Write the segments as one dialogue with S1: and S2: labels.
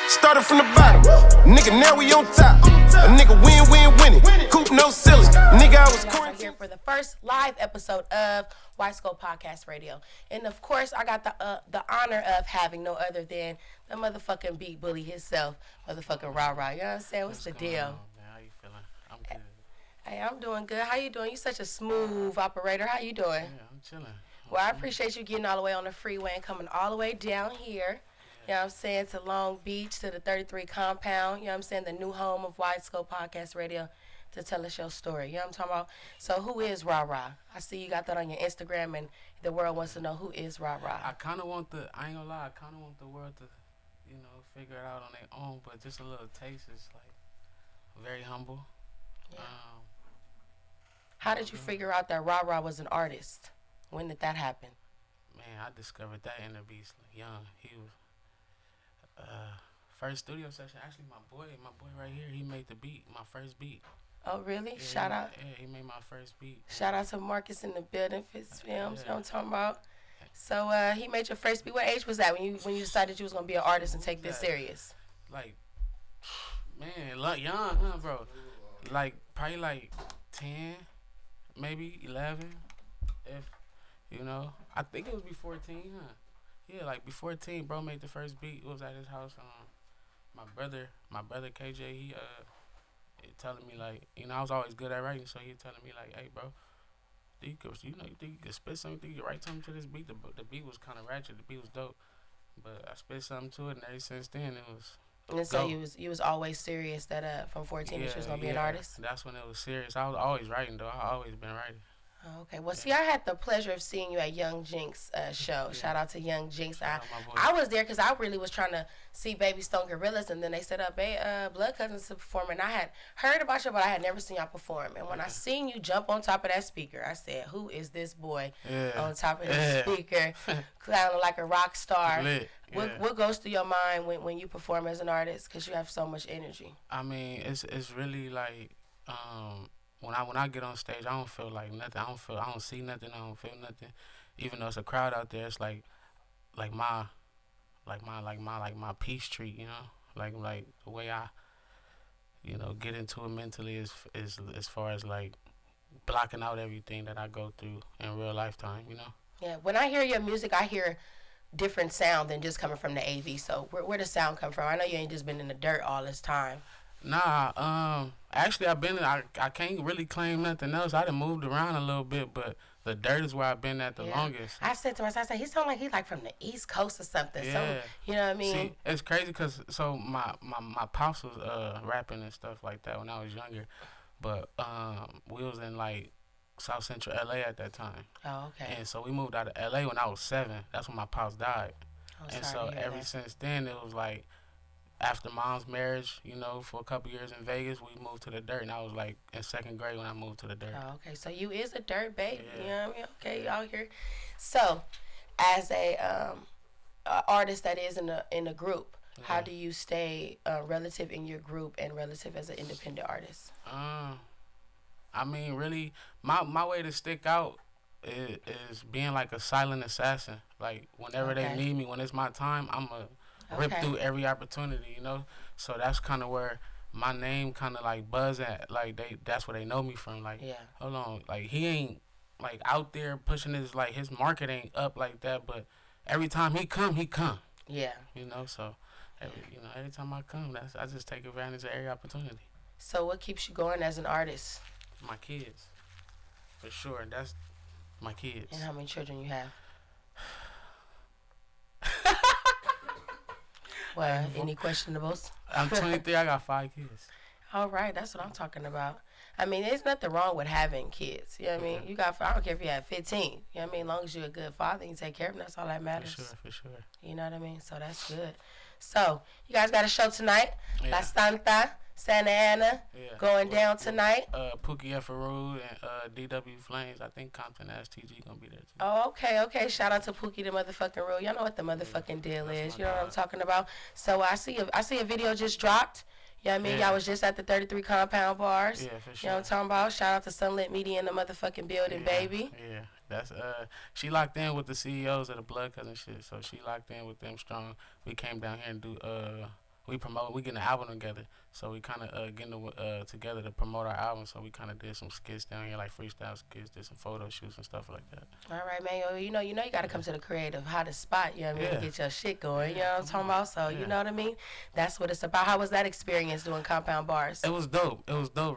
S1: Started from the bottom. Nigga, now we on top. A nigga winning. Coop no ceiling. Nigga, I was quarantined.
S2: Here for the first live episode of Widescope Podcast Radio. And of course, I got the honor of having no other than the motherfucking beat bully himself, motherfucking Rah Rah. You know what I'm saying? What's the deal?
S3: On, man? How you feeling? I'm good.
S2: Hey, I'm doing good. How you doing? You such a smooth operator. How you doing?
S3: Yeah, I'm chilling.
S2: Well, I appreciate you getting all the way on the freeway and coming all the way down here. You know what I'm saying? To Long Beach, to the 33 compound. You know what I'm saying? The new home of Widescope Podcast Radio to tell us your story. You know what I'm talking about? So who is Rah Rah? I see you got that on your Instagram, and the world wants to know who is Rah Rah.
S3: I kind of want I ain't gonna lie, I kind of want the world to, figure it out on their own, but just a little taste is like very humble.
S2: Yeah. How did you figure out that Rah Rah was an artist? When did that happen?
S3: Man, I discovered that in the beast young. He was first studio session. Actually, my boy right here, he made the beat, my first beat.
S2: Oh, really?
S3: Yeah,
S2: Shout out.
S3: Yeah, he made my first beat.
S2: Shout out to Marcus in the building, Fitz Films. You know what I'm talking about? So he made your first beat. What age was that when you decided you was gonna be an artist and take this serious?
S3: Like, man, young, huh, bro? Like probably like 10, maybe 11, if I think it was before 10, huh? Yeah, like before 10, bro made the first beat. It was at his house. My brother KJ, he telling me like, I was always good at writing, so he telling me like, hey, bro, you think you could spit something? You could write something to this beat? The beat was kind of ratchet. The beat was dope, but I spit something to it, and ever since then it was.
S2: And so you was always serious that from 14 that you was gonna be an artist.
S3: That's when it was serious. I was always writing though. I always been writing.
S2: Oh, okay. Well, see, I had the pleasure of seeing you at Young Jinx show. Yeah. Shout out to Young Jinx. I was there because I really was trying to see Baby Stone Gorillas, and then they set up Blood Cuzzins to perform, and I had heard about you, but I had never seen y'all perform. And when I seen you jump on top of that speaker, I said, who is this boy on top of the speaker, clowning like a rock star? What goes through your mind when you perform as an artist? Because you have so much energy.
S3: I mean, it's really like... When I get on stage, I don't feel like nothing. I don't see nothing. I don't feel nothing. Even though it's a crowd out there, it's like my peace treat, like the way I, get into it mentally is as far as like blocking out everything that I go through in real lifetime,
S2: Yeah, when I hear your music, I hear different sound than just coming from the AV. So where does sound come from? I know you ain't just been in the dirt all this time.
S3: Nah, actually I can't really claim nothing else. I done moved around a little bit, but the dirt is where I've been at the longest.
S2: I said to myself, he sound like he's like from the East Coast or something. Yeah. So, you know what I mean?
S3: See, it's crazy because my pops was rapping and stuff like that when I was younger, but we was in like South Central LA at that time.
S2: Oh, okay.
S3: And so we moved out of LA when I was 7. That's when my pops died.
S2: And
S3: so ever since then it was like, after mom's marriage, for a couple years in Vegas, we moved to the dirt, and I was like in 2nd grade when I moved to the dirt.
S2: Oh, okay. So you is a dirt baby, you know what I mean? Okay, you out here. So, as a artist that is in a group, how do you stay relative in your group and relative as an independent artist?
S3: I mean, really, my way to stick out is being like a silent assassin. Like whenever they need me, when it's my time, I'm a rip through every opportunity, So that's kind of where my name kind of like buzz at. Like that's where they know me from. Like, hold on, like he ain't like out there pushing his market ain't up like that. But every time he come.
S2: Yeah.
S3: So every time I come, I just take advantage of every opportunity.
S2: So what keeps you going as an artist?
S3: My kids, for sure. That's my kids.
S2: And how many children you have? Well, any questionables?
S3: I'm 23. I got 5 kids.
S2: All right, that's what I'm talking about. I mean, there's nothing wrong with having kids. You know what I mean? I don't care if you have 15. You know what I mean? As long as you're a good father, you take care of them. That's all that matters.
S3: For sure.
S2: You know what I mean? So that's good. So you guys got a show tonight. La Santa Ana, going down tonight.
S3: Pookie F.L.Y and DW Flames. I think Compton STG gonna be there too.
S2: Oh, okay. Shout out to Pookie the motherfucking rule. Y'all know what the motherfucking deal is. You know what I'm talking about. So I see a video just dropped. You know what I mean? Y'all was just at the 33 compound bars.
S3: Yeah, for sure.
S2: You know what I'm talking about? Shout out to Sunlit Media in the motherfucking building, baby.
S3: Yeah. That's she locked in with the CEOs of the Blood Cousin shit, so she locked in with them strong. We came down here and we getting an album together. So we kind of getting together to promote our album. So we kind of did some skits down here, like freestyle skits, did some photo shoots and stuff like that.
S2: All right, man. You know, you got to come to the creative hottest spot. You know what I mean? To get your shit going. You know what I'm talking about? So you know what I mean? That's what it's about. How was that experience doing compound bars?
S3: It was dope.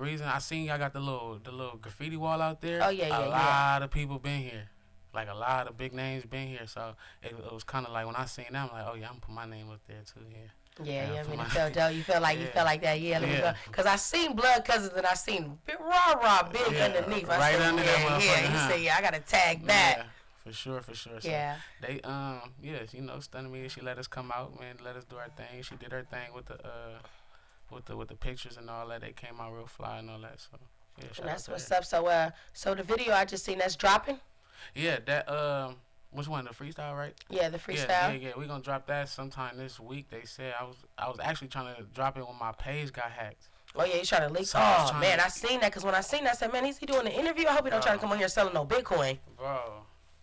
S3: Reason I seen y'all got the little graffiti wall out there.
S2: Oh yeah.
S3: A lot of people been here. Like a lot of big names been here, so it was kind of like when I seen that, I'm like, oh yeah, I'm gonna put my name up there too.
S2: Yeah, I mean, it felt dope. You felt like that. Yeah, let me go. Cause I seen Blood Cuzzins and I seen Rah Rah big underneath. I said,
S3: under that motherfucker.
S2: You said, I gotta tag that.
S3: Yeah, for sure. So
S2: yeah.
S3: They you know, stunning me. She let us come out, man. Let us do our thing. She did her thing with the pictures and all that. They came out real fly and all that. So yeah,
S2: and that's what's up. So the video I just seen that's dropping.
S3: Yeah, that which one? The freestyle, right?
S2: Yeah, the freestyle.
S3: Yeah. We gonna drop that sometime this week. They said I was actually trying to drop it when my page got hacked.
S2: Oh yeah, you trying to leak?
S3: So
S2: man, I seen that because when I seen that, I said, man, is he doing an interview? I hope he don't try to come on here selling no Bitcoin.
S3: Bro,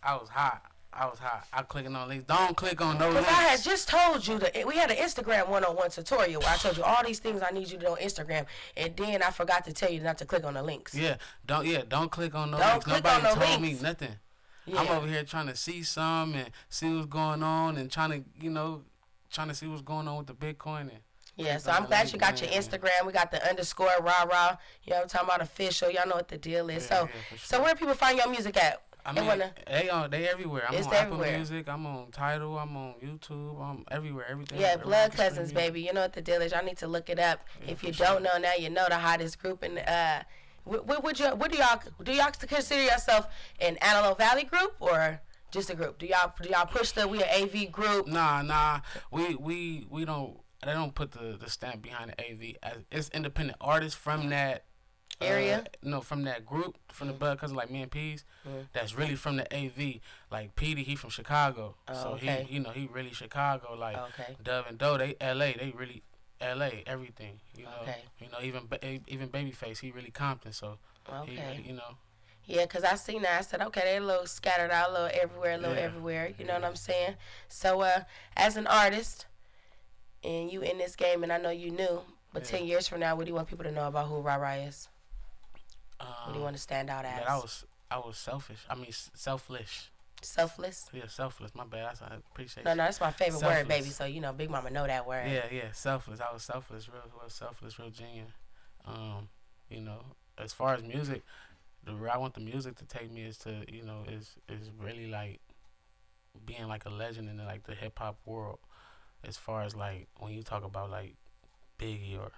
S3: I was hot. I clicking on links. Don't click on no links.
S2: Because I had just told you that we had an Instagram 101 tutorial where I told you all these things I need you to do on Instagram, and then I forgot to tell you not to click on the links.
S3: Don't click on no links. Nobody told me nothing. Yeah. I'm over here trying to see some and see what's going on and trying to see what's going on with the Bitcoin. And
S2: yeah, so I'm glad you got your Instagram. We got the _ Rah Rah. You know what I'm talking about, official. Y'all know what the deal is.
S3: Yeah,
S2: so where do people find your music at?
S3: I mean, they everywhere. I'm on Apple Music. I'm on Tidal. I'm on YouTube. I'm everywhere. Everything.
S2: Yeah, Blood Cuzzins, baby. You know what the deal is. Y'all need to look it up. Yeah, if you don't know now, you know the hottest group in what do y'all consider yourself an Antelope Valley group or just a group? Do y'all push we an AV group?
S3: Nah. We don't. They don't put the stamp behind the AV. It's independent artists from that
S2: area.
S3: No, from that group, from the Blood Cousins, like me and Peas. That's really from the AV. Like Petey, he from Chicago, so
S2: okay.
S3: he really Chicago. Like Dove and Doe, they LA. They really LA, everything, you know.
S2: Okay.
S3: You know, even Babyface, he really Compton, so
S2: okay.
S3: He really, you know.
S2: Yeah, because I seen that. I said, okay, they're a little scattered out, a little everywhere. You know what I'm saying? So, as an artist, and you in this game, and I know you knew, but 10 years from now, what do you want people to know about who Rah Rah is? What do you want to stand out as?
S3: That I was selfish. I mean, selfless.
S2: Selfless?
S3: Yeah, selfless. My bad. I appreciate
S2: No, that's my favorite word, baby. So, you know, Big Mama know that word.
S3: Yeah, selfless. I was selfless, real genuine. You know, as far as music, where I want the music to take me is to, you know, is really like being like a legend in like the hip hop world. As far as like when you talk about like Biggie or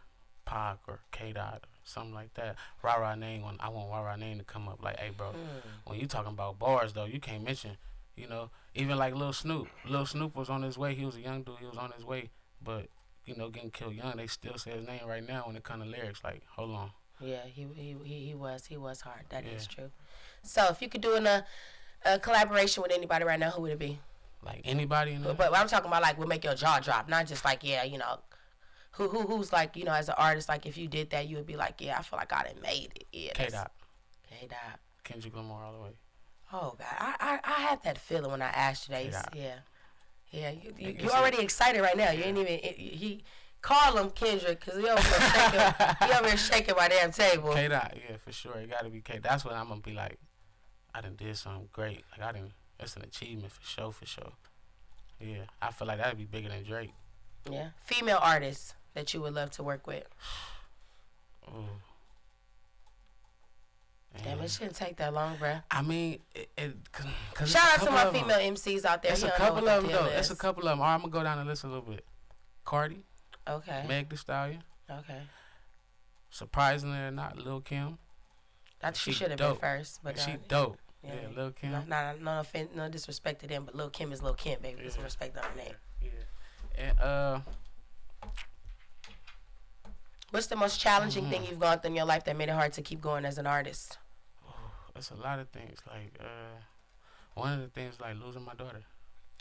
S3: Pac or K-Dot or something like that, Rah Rah name, I want Rah Rah name to come up. Like, hey, bro, when you talking about bars, though, you can't mention, you know, even like Lil Snoop. Lil Snoop was on his way. He was a young dude. He was on his way. But, you know, getting killed young, they still say his name right now when it comes to lyrics. Like, hold on.
S2: Yeah, he was hard. That is true. So, if you could do a collaboration with anybody right now, who would it be?
S3: Like anybody in there?
S2: But I'm talking about like would make your jaw drop, not just like, yeah, you know, who's like, you know, as an artist, like if you did that, you would be like, yeah, I feel like I done made it. Yeah,
S3: K-Dot.
S2: Kendrick
S3: Lamar all the way.
S2: Oh God, I had that feeling when I asked you that.
S3: K-Dot.
S2: Yeah. You already excited right now. You ain't even he call him Kendrick because he over here shaking my damn table.
S3: K-Dot, yeah, for sure. It got to be K. That's what I'm gonna be like. I done did something great. Like It's an achievement for sure. Yeah, I feel like that'd be bigger than Drake.
S2: Yeah, female artists that you would love to work with. Damn, it shouldn't take that long, bruh.
S3: I mean, cause
S2: shout out to my female MCs out there.
S3: It's a couple of them though. It's a couple of them. All right, I'm gonna go down the list a little bit. Cardi.
S2: Okay.
S3: Meg Thee Stallion.
S2: Okay.
S3: Surprisingly or not, Lil Kim.
S2: She should have been first, but
S3: she dope.
S2: Yeah,
S3: Lil Kim.
S2: No offense, no disrespect to them, but Lil Kim is Lil Kim, baby. There's some respect on her name.
S3: Yeah. And
S2: what's the most challenging thing you've gone through in your life that made it hard to keep going as an artist?
S3: That's a lot of things. Like one of the things like losing my daughter.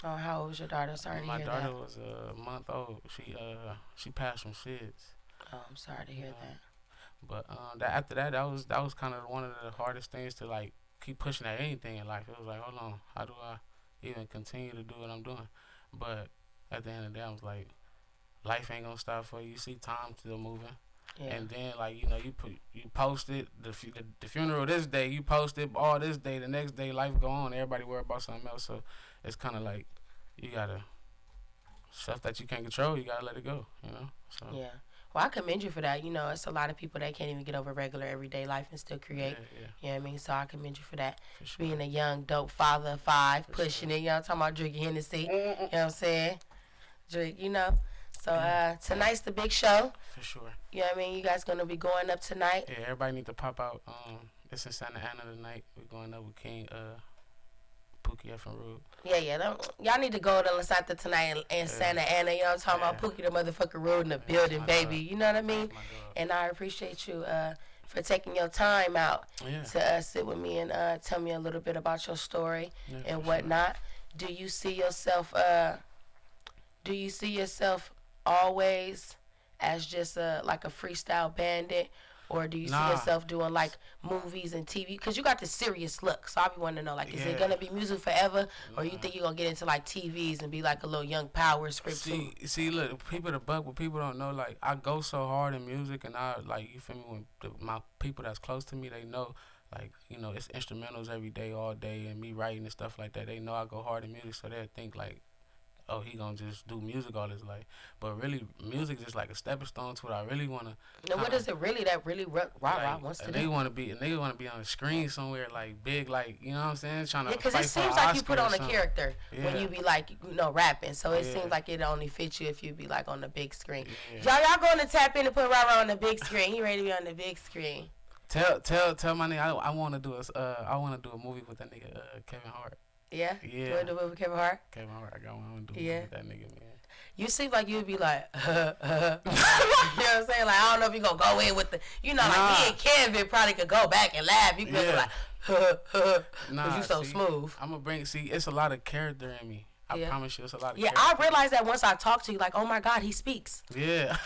S2: Oh, how old was your daughter? Sorry to hear that.
S3: My daughter was a month old. She passed from SIDS.
S2: Oh, I'm sorry to hear that.
S3: But after that was kind of one of the hardest things to like keep pushing at anything in life. It was like, hold on, how do I even continue to do what I'm doing? But at the end of the day, I was like, life ain't gonna stop for you. You see time still moving.
S2: Yeah.
S3: And then, like, you know, you posted the funeral this day, you posted all this day, the next day life go on, everybody worry about something else. So it's kind of like you gotta, stuff that you can't control, you gotta let it go, you know. So
S2: yeah. Well, I commend you for that. You know, it's a lot of people that can't even get over regular everyday life and still create.
S3: Yeah.
S2: You know what I mean? So I commend you for that.
S3: For sure.
S2: Being a young, dope father of 5,
S3: For
S2: pushing
S3: sure.
S2: it. You know, I'm talking about drinking Hennessy. You know what I'm saying? Drink, you know. So tonight's the big show.
S3: For sure.
S2: You know what I mean? You guys going to be going up tonight.
S3: Yeah, everybody need to pop out. It's in Santa Ana tonight. We're going up with King Pookie F.L.Y.
S2: Yeah. Y'all need to go to La Santa tonight in Santa Ana. You know what I'm talking about? Pookie the motherfucker road in the building, baby.
S3: Dog.
S2: You know what I mean? And I appreciate you for taking your time out to sit with me and tell me a little bit about your story and whatnot. Sure. Do you see yourself always as just like a freestyle bandit, or do you see yourself doing like movies and TV? Because you got this serious look, so I be wanting to know, like, is it gonna be music forever, or you think you're gonna get into like TVs and be like a little young power script?
S3: See, look, people what people don't know, like, I go so hard in music, and I, like, you feel me, when my people that's close to me, they know, like, you know, it's instrumentals every day, all day, and me writing and stuff like that. They know I go hard in music, so they think like, oh, he gonna just do music all his life. But really, music just like a stepping stone to what I really wanna.
S2: And what is it really that really Rah Rah wants to do?
S3: They wanna be on the screen somewhere, like big, like, you know what I'm saying, trying to.
S2: Because it seems like you put on a character when you be like, you know, rapping. So it seems like it only fits you if you be like on the big screen. Y'all going to tap in and put Rah Rah on the big screen. He ready to be on the big screen.
S3: Tell my nigga I wanna do a movie with that nigga Kevin Hart.
S2: Yeah?
S3: Yeah.
S2: You want to do it with Kevin Hart?
S3: Kevin Hart, I want to do it with that nigga, man.
S2: You seem like you'd be like, you know what I'm saying? Like, I don't know if you going to go in with the, you know, like me and Kevin probably could go back and laugh. You could be like, because you so smooth.
S3: I'm going to it's a lot of character in me. I promise you, it's a lot of character.
S2: I realized that once I talked to you, like, oh my God, he speaks.
S3: Yeah.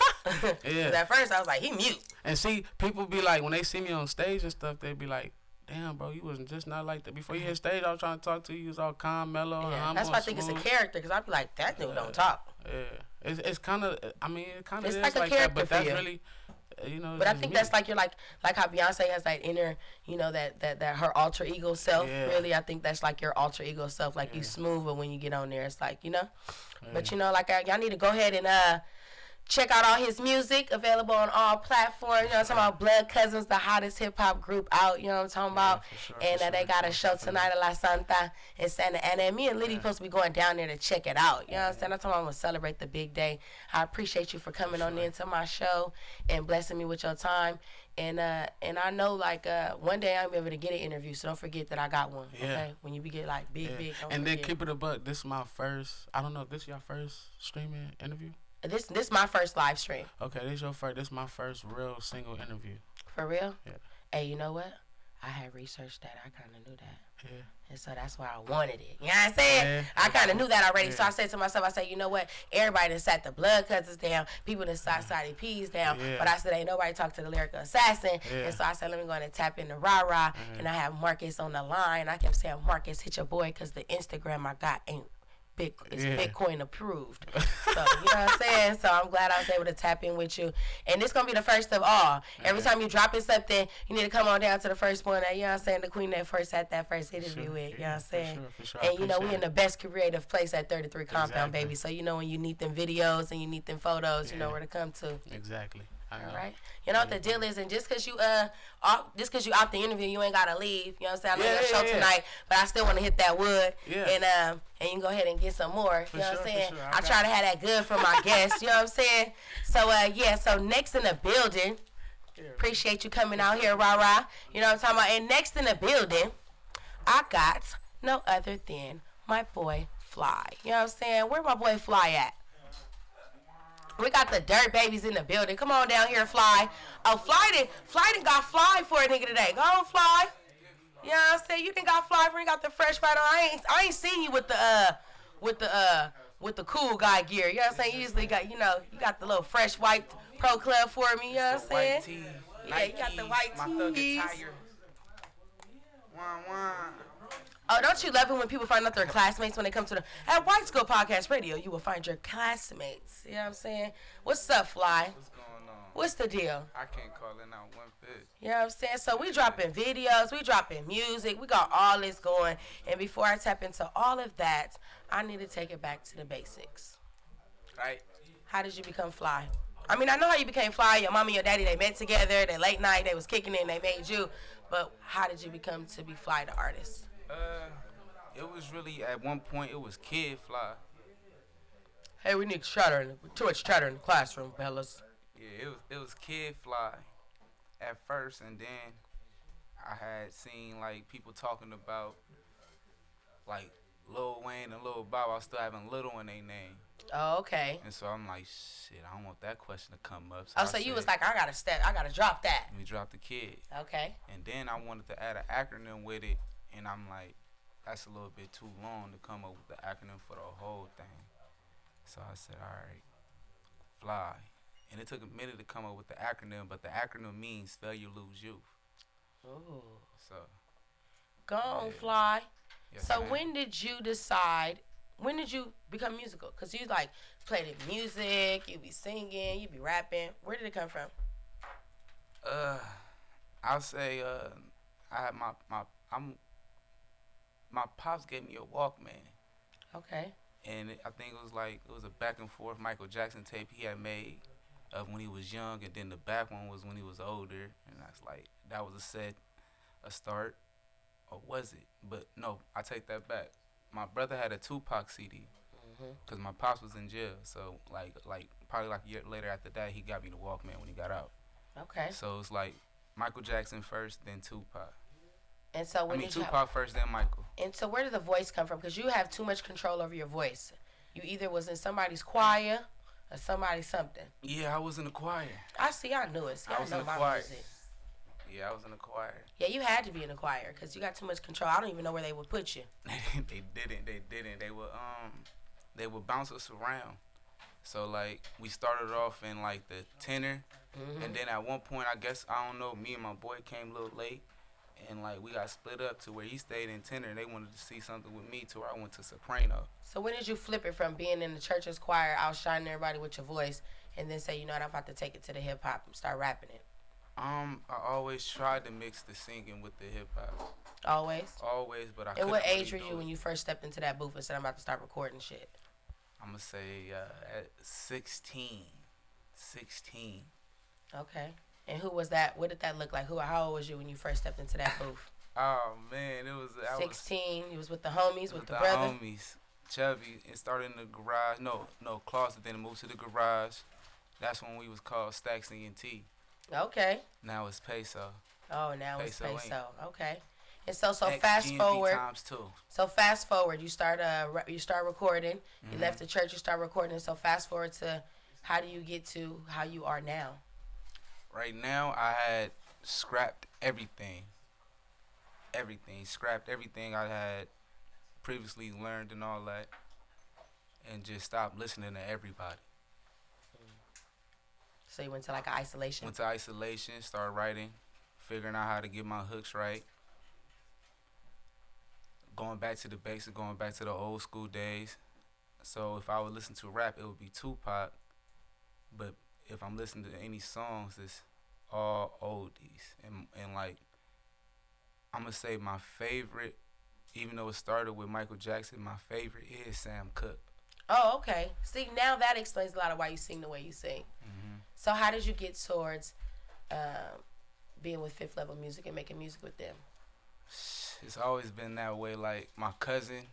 S3: Yeah.
S2: At first, I was like, he mute.
S3: And see, people be like, when they see me on stage and stuff, they be like, damn, bro, you wasn't just not like that. Before you hit stage, I was trying to talk to you. You was all calm, mellow.
S2: Yeah,
S3: and
S2: that's why I think it's a character, because I be like, that dude don't talk.
S3: Yeah. It's kind of, I mean, it kind of is
S2: like a
S3: like
S2: character
S3: that, but
S2: for
S3: that's
S2: you.
S3: really, you know.
S2: But I think that's like you're like how Beyonce has that inner, you know, that her alter ego self.
S3: Yeah.
S2: Really, I think that's like your alter ego self. Like you smooth, but when you get on there, it's like, you know. But you know, like y'all need to go ahead and check out all his music, available on all platforms. You know what I'm talking about? Blood Cuzzins, the hottest hip-hop group out. You know what I'm talking about?
S3: For sure,
S2: And they got a show tonight at La Santa in Santa Ana. And me and Liddy supposed to be going down there to check it out. You know what I'm saying? I'm talking about I'm going to celebrate the big day. I appreciate you for coming on into my show and blessing me with your time. And I know, like, one day I'm able to get an interview, so don't forget that I got one, okay? When you get, like, big, don't
S3: And
S2: forget.
S3: then keep it a buck. This is my first, I don't know if this is your first streaming interview?
S2: This my first live stream.
S3: Okay, this is my first real single interview.
S2: For real?
S3: Yeah.
S2: Hey, you know what? I had researched that. I kind of knew that.
S3: Yeah.
S2: And so that's why I wanted it. You know what I'm saying?
S3: Yeah.
S2: I kind of knew that already. So I said to myself, I said, you know what? Everybody that sat the Blood Cousins down. People that sat Side P's down.
S3: Yeah.
S2: But I said, ain't nobody talk to the Lyrical Assassin.
S3: Yeah.
S2: And so I said, let me go and tap into Rah Rah. And I have Marcus on the line. I kept saying, Marcus, hit your boy, because the Instagram I got ain't Bitcoin approved. So, you know what I'm saying? So I'm glad I was able to tap in with you. And this going to be the first of all. Every time you dropping something, you need to come on down to the first one. You know what I'm saying? The queen that first had that first interview with. You know what I'm saying?
S3: For sure.
S2: And, you know, we in the best creative place at 33 Compound, baby. So, you know, when you need them videos and you need them photos, you know where to come to.
S3: Exactly.
S2: All right. You know what the deal is, and just cause you out the interview, you ain't gotta leave. You know what I'm saying? I know your show tonight, but I still want to hit that wood. Yeah. And you can go ahead and get some more. You know what I'm saying?
S3: Sure.
S2: I try to have that good for my guests. You know what I'm saying? So so next in the building, appreciate you coming out here, Rah Rah. You know what I'm talking about? And next in the building, I got no other than my boy F.L.Y. You know what I'm saying? Where my boy F.L.Y at? We got the dirt babies in the building. Come on down here, F.L.Y. Oh, F.L.Y done got F.L.Y for a nigga today. Go on, F.L.Y. You know what I'm saying? You done got F.L.Y for, you got the fresh right on. I ain't seen you with the cool guy gear. You know what I'm saying? You usually got, you know, you got the little fresh white pro club for me. You know what I'm saying?
S4: White tee,
S2: Yeah, you got the white
S4: my thug
S2: tees.
S4: attire. Wah, wah.
S2: Oh, don't you love it when people find out their classmates when they come to the at Widescope Podcast Radio? You will find your classmates. You know what I'm saying? What's up, Fly?
S4: What's going on?
S2: What's the deal?
S4: I can't call it out one bit.
S2: You know what I'm saying? So we dropping videos, we dropping music, we got all this going. And before I tap into all of that, I need to take it back to the basics.
S4: Right?
S2: How did you become Fly? I mean, I know how you became Fly. Your mom and your daddy, they met together. They late night, they was kicking it, and they made you. But how did you become to be Fly the artist?
S4: It was really, at one point, it was Kid Fly.
S2: Hey, we need chatter, too much chatter in the classroom, fellas.
S4: Yeah, it was Kid Fly at first, and then I had seen, like, people talking about, like, Lil Wayne and Lil Bob. I was still having Little in their name.
S2: Oh, okay.
S4: And so I'm like, shit, I don't want that question to come up.
S2: So you was like, I gotta drop that.
S4: Let me drop the Kid.
S2: Okay.
S4: And then I wanted to add an acronym with it, and I'm like, that's a little bit too long to come up with the acronym for the whole thing. So I said, all right, Fly. And it took a minute to come up with the acronym, but the acronym means failure, lose youth.
S2: Ooh.
S4: So.
S2: Go on, Fly.
S4: Yes,
S2: So
S4: ma'am.
S2: when did you become musical? Because you like play the music, you be singing, you be rapping. Where did it come from?
S4: I'll say I had my pops gave me a Walkman.
S2: Okay.
S4: And I think it was a back and forth Michael Jackson tape he had made of when he was young, and then the back one was when he was older, and that was a start, or was it? But no, I take that back. My brother had a Tupac CD, because my pops was in jail, so probably a year later after that, he got me the Walkman when he got out.
S2: Okay.
S4: So it's like Michael Jackson first, then Tupac.
S2: And so
S4: Tupac first, then Michael.
S2: And so where did the voice come from? Because you have too much control over your voice. You either was in somebody's choir or somebody's something.
S4: Yeah, I was in the choir.
S2: I knew it. See,
S4: I was
S2: know
S4: in the
S2: my
S4: choir.
S2: music.
S4: Yeah, I was in the choir.
S2: Yeah, you had to be in the choir because you got too much control. I don't even know where they would put you.
S4: They didn't. They would bounce us around. So we started off in the tenor, and then at one point, I guess, I don't know, me and my boy came a little late, and we got split up to where he stayed in tenor, and they wanted to see something with me to where I went to soprano.
S2: So when did you flip it from being in the church's choir, outshining everybody with your voice, and then say, you know what, I'm about to take it to the hip hop and start rapping it?
S4: I always tried to mix the singing with the hip hop.
S2: Always?
S4: Always, but I
S2: And
S4: couldn't
S2: what
S4: really
S2: age were
S4: do
S2: you
S4: it.
S2: when you first stepped into that booth and said, I'm about to start recording shit?
S4: I'm going to say at 16. 16.
S2: Okay. And who was that? What did that look like? How old was you when you first stepped into that booth?
S4: Oh, man, it was...
S2: 16. You was with the homies, with the
S4: the
S2: brother?
S4: homies. Chubby. It started in the garage. No, closet. Then it moved to the garage. That's when we was called Stacks and T.
S2: Okay.
S4: Now it's Peso.
S2: Oh, now it's
S4: Peso
S2: Peso. Okay. And so
S4: X,
S2: fast
S4: GNP
S2: forward.
S4: times 2.
S2: So fast forward. You start recording. You left the church. You start recording. So fast forward to how do you get to how you are now?
S4: Right now, I had scrapped everything. Scrapped everything I had previously learned and all that, and just stopped listening to everybody.
S2: So you went to isolation?
S4: Went to isolation, started writing, figuring out how to get my hooks right. Going back to the basics, going back to the old school days. So if I would listen to rap, it would be Tupac. But if I'm listening to any songs, it's all oldies. And I'm going to say my favorite, even though it started with Michael Jackson, my favorite is Sam Cooke.
S2: Oh, okay. See, now that explains a lot of why you sing the way you sing. So how did you get towards being with Fifth Level Music and making music with them?
S4: It's always been that way. My cousin,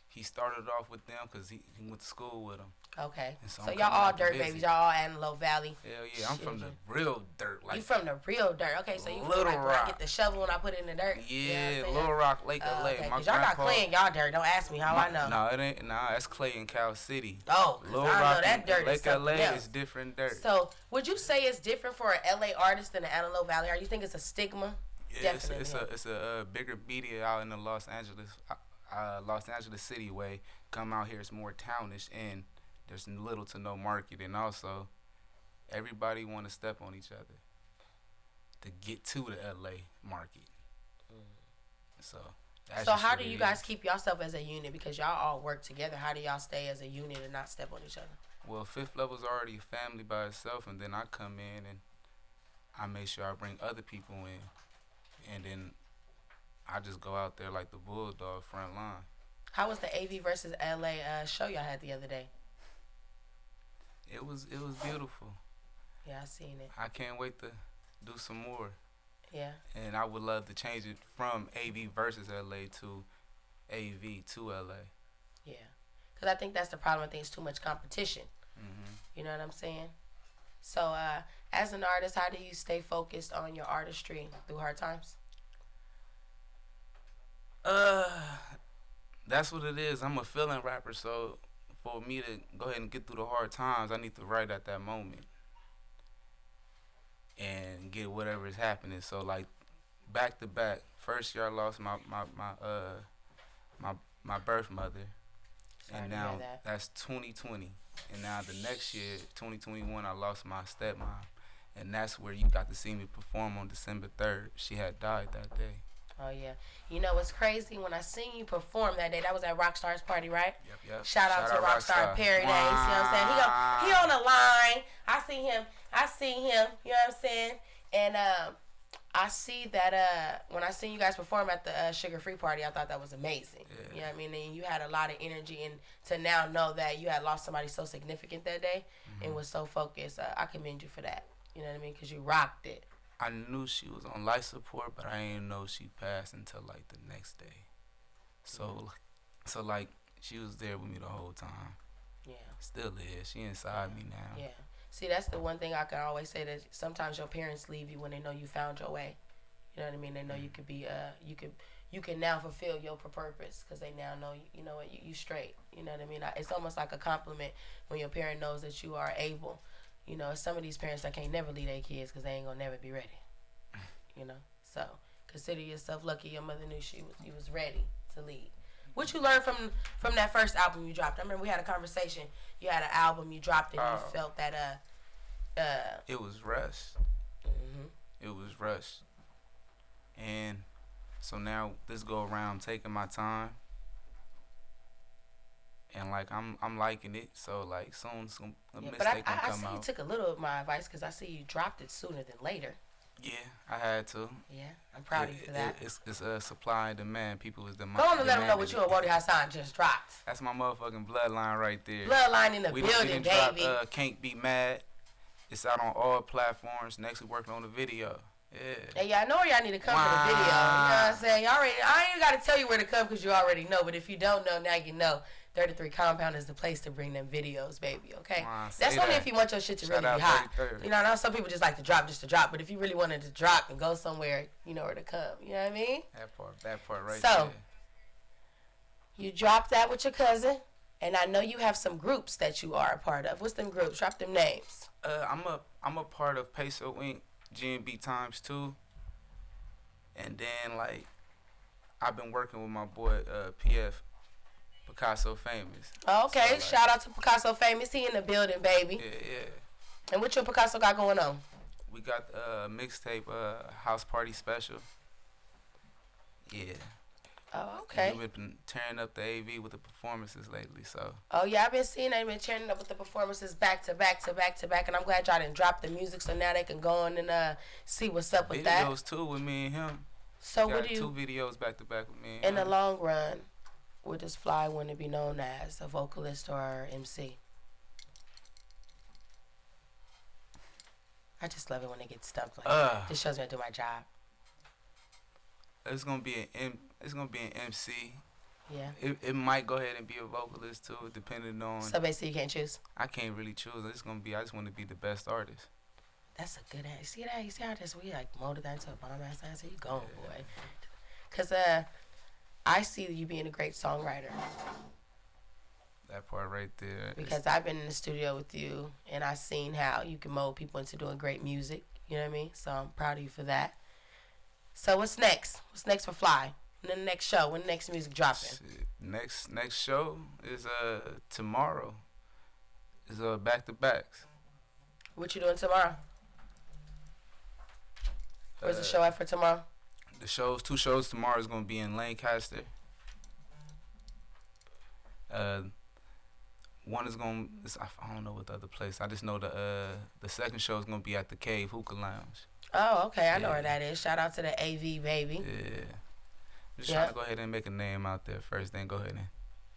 S4: he started off with them because he went to school with them.
S2: Okay.
S4: So
S2: So
S4: I'm
S2: y'all
S4: coming
S2: all
S4: out to
S2: dirt
S4: visit.
S2: babies. Y'all all Antelope Valley.
S4: Hell yeah, I'm
S2: Shit,
S4: from the real dirt.
S2: You from the real dirt. Okay, so you feel
S4: Little
S2: like when I
S4: Rock.
S2: get the shovel and I put it in the dirt?
S4: Yeah,
S2: You know what I'm saying?
S4: Little Rock, Lake
S2: Oh,
S4: LA.
S2: okay,
S4: My
S2: 'cause y'all got
S4: grandpa,
S2: clay in y'all dirt. Don't ask me how I know.
S4: No, it ain't. Nah, that's clay in Cal City.
S2: Oh, 'cause
S4: Little
S2: I
S4: Rock
S2: know that
S4: and
S2: dirt is
S4: Lake
S2: something
S4: LA
S2: else.
S4: is different dirt.
S2: So would you say it's different for an LA artist than an Antelope Valley? Or you think it's a stigma?
S4: Yeah,
S2: Definitely.
S4: it's a bigger media out in the Los Angeles city way. Come out here, it's more townish, and there's little to no market, and also everybody want to step on each other to get to the LA market. So That's
S2: So
S4: just
S2: how
S4: what
S2: do
S4: it
S2: you guys
S4: is.
S2: keep yourself as a unit? Because y'all all work together. How do y'all stay as a unit and not step on each other?
S4: Well, Fifth Level's already a family by itself, and then I come in and I make sure I bring other people in, and then I just go out there like the bulldog front line.
S2: How was the AV versus LA show y'all had the other day?
S4: It was beautiful.
S2: Yeah, I seen it.
S4: I can't wait to do some more.
S2: Yeah.
S4: And I would love to change it from AV versus LA to AV to LA.
S2: Yeah. Because I think that's the problem. I think it's too much competition.
S4: Hmm.
S2: You know what I'm saying? So, as an artist, how do you stay focused on your artistry through hard times?
S4: That's what it is. I'm a feeling rapper, so for me to go ahead and get through the hard times, I need to write at that moment and get whatever is happening. So like back to back, first year I lost my birth mother,
S2: Sorry
S4: and
S2: to
S4: now
S2: hear that.
S4: that's 2020, and now the next year 2021 I lost my stepmom, and that's where you got to see me perform on December 3rd. She had died that day.
S2: Oh, yeah. You know what's crazy? When I seen you perform that day, that was at Rockstar's party, right?
S4: Yep.
S2: Shout out to Rockstar Paradise. You know what I'm saying? He on the line. I see him. You know what I'm saying? And I see that when I seen you guys perform at the Sugar Free party, I thought that was amazing.
S4: Yeah.
S2: You know what I mean? And you had a lot of energy, and to now know that you had lost somebody so significant that day and was so focused, I commend you for that. You know what I mean? Because you rocked it.
S4: I knew she was on life support, but I didn't know she passed until like the next day. So like she was there with me the whole time.
S2: Yeah.
S4: Still is. She inside me now.
S2: Yeah. See, that's the one thing I can always say, that sometimes your parents leave you when they know you found your way. You know what I mean? They know you could be you can now fulfill your purpose because they now know you know what you straight. You know what I mean? It's almost like a compliment when your parent knows that you are able. You know, some of these parents that can't never leave their kids because they ain't gonna never be ready. You know, so consider yourself lucky your mother knew you was ready to lead. What you learned from that first album you dropped? I remember we had a conversation. You had an album you dropped and you felt that
S4: It was rushed.
S2: Mhm.
S4: It was rushed. And so now this go around, I'm taking my time. And like I'm liking it, so like soon a
S2: Yeah, but
S4: mistake
S2: I
S4: gonna
S2: see
S4: come
S2: you
S4: out.
S2: took a little of my advice because I see you dropped it sooner than later.
S4: Yeah, I had to.
S2: Yeah, I'm proud of you for that.
S4: It's a supply and demand. People was
S2: Go on and let them know what you and Whoadie Hason just dropped.
S4: That's my motherfucking bloodline right there.
S2: Bloodline in the
S4: we
S2: building,
S4: done
S2: baby.
S4: dropped, Can't Be Mad. It's out on all platforms. Next, we working on the video. Yeah.
S2: Hey, y'all know where y'all need to come for the video. You know what I'm saying? Y'all already, I ain't got to tell you where to come because you already know. But if you don't know, now you know. 33 Compound is the place to bring them videos, baby, okay? That's only if you want your shit to
S4: Shout
S2: really be
S4: out
S2: hot.
S4: 33.
S2: You know, I know some people just like to drop just to drop. But if you really wanted to drop and go somewhere, you know where to come. You know what I mean?
S4: That part right
S2: So,
S4: there.
S2: you dropped that with your cousin. And I know you have some groups that you are a part of. What's them groups? Drop them names.
S4: I'm a part of Peso Inc. GMB times 2. And then like I've been working with my boy PF Picasso Famous.
S2: Oh, okay,
S4: So, like,
S2: shout out to Picasso Famous. He in the building, baby.
S4: Yeah.
S2: And what you and Picasso got going on?
S4: We got mixtape house party special. Yeah.
S2: Oh, okay.
S4: We've been tearing up the AV with the performances lately, so.
S2: Oh, yeah, I've been seeing they've been tearing up with the performances back to back to back to back. And I'm glad y'all didn't drop the music so now they can go on and see what's up with that.
S4: Videos too with me and him.
S2: So
S4: got
S2: what do you,
S4: 2 videos back to back with me and
S2: in the
S4: him.
S2: long run, what does F.L.Y. want to be known as? A vocalist or MC? I just love it when they get stumped like that. This shows me I do my job.
S4: It's gonna be an MC.
S2: Yeah.
S4: It might go ahead and be a vocalist too, depending on.
S2: So basically you can't choose?
S4: I can't really choose. I just want to be the best artist.
S2: That's a good ass. See that? You see how this we like molded that into a bomb ass answer? You going, boy. Cause I see you being a great songwriter.
S4: That part right there.
S2: Because I've been in the studio with you and I've seen how you can mold people into doing great music. You know what I mean? So I'm proud of you for that. So what's next? What's next for F.L.Y.? And then the next show, when the next music dropping?
S4: Shit. Next show is tomorrow. Is back to backs.
S2: What you doing tomorrow? Where's the show at for tomorrow?
S4: Two shows tomorrow is gonna be in Lancaster. One is I don't know what the other place. I just know the second show is gonna be at the Cave Hookah Lounge.
S2: Oh, okay. I know where that is. Shout out to the AV baby.
S4: Yeah. Just trying to go ahead and make a name out there first, then go ahead and.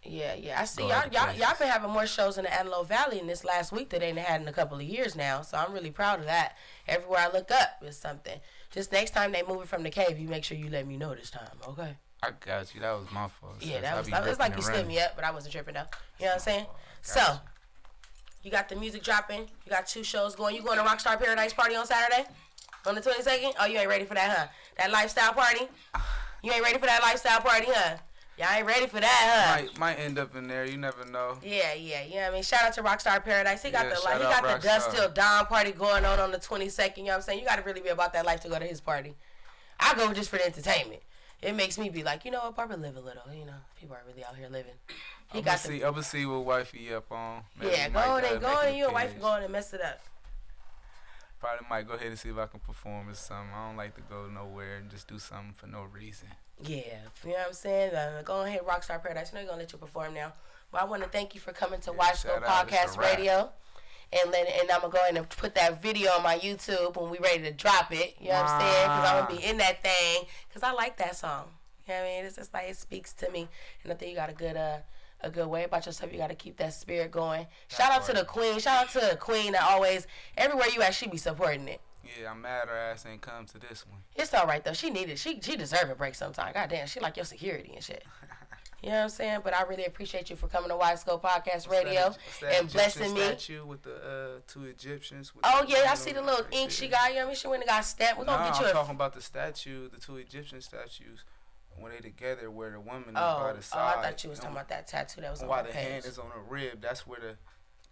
S2: Yeah. I see y'all been having more shows in the Antelope Valley in this last week that they ain't had in a couple of years now. So I'm really proud of that. Everywhere I look up is something. Just next time they move it from the Cave, you make sure you let me know this time, okay?
S4: I got you. That was my fault.
S2: Yeah, that was like you stood me up, but I wasn't tripping though. You know what I'm saying? So, you got the music dropping. You got 2 shows going. You going to Rockstar Paradise Party on Saturday? On the 22nd? Oh, you ain't ready for that, huh? That lifestyle party? You ain't ready for that lifestyle party, huh? Y'all ain't ready for that, huh?
S4: Might end up in there. You never know.
S2: Yeah. You know what I mean? Shout out to Rockstar Paradise. He got the Dust Till Dawn party going on the 22nd. You know what I'm saying? You got to really be about that life to go to his party. I go just for the entertainment. It makes me be like, you know what, Papa live a little. You know, people are really out here living. I'm
S4: gonna see what wifey up on.
S2: Maybe go and you and wifey go on and mess it up.
S4: Probably might go ahead and see if I can perform or something. I don't like to go nowhere and just do something for no reason. Yeah,
S2: you know what I'm saying? Go ahead, Rockstar Paradise. I know you're gonna let you perform now. But I want to thank you for coming to Widescope Podcast Radio. And I'm going to go ahead and put that video on my YouTube when we ready to drop it. You know what I'm saying? Because I'm going to be in that thing. Because I like that song. You know what I mean? It's just like it speaks to me. And I think you got a good way about yourself. You got to keep that spirit going. Shout out to the queen. Shout out to the queen that always, everywhere you at, she be supporting it.
S4: Yeah, I'm mad her ass ain't come to this one.
S2: It's all right, though. She needed, she deserve a break sometime. Goddamn, she like your security and shit. You know what I'm saying? But I really appreciate you for coming to Widescope Podcast Radio and blessing me.
S4: Statue with the 2 Egyptians.
S2: Oh, yeah, I see the little ink she got. You know what I mean? She went and got stamped. We're going to get you
S4: I'm talking about the statue, the 2 Egyptian statues, when they together, where the woman is by the side.
S2: Oh, I thought you was talking about that tattoo that was on
S4: the page.
S2: While
S4: the hand is on her rib, that's where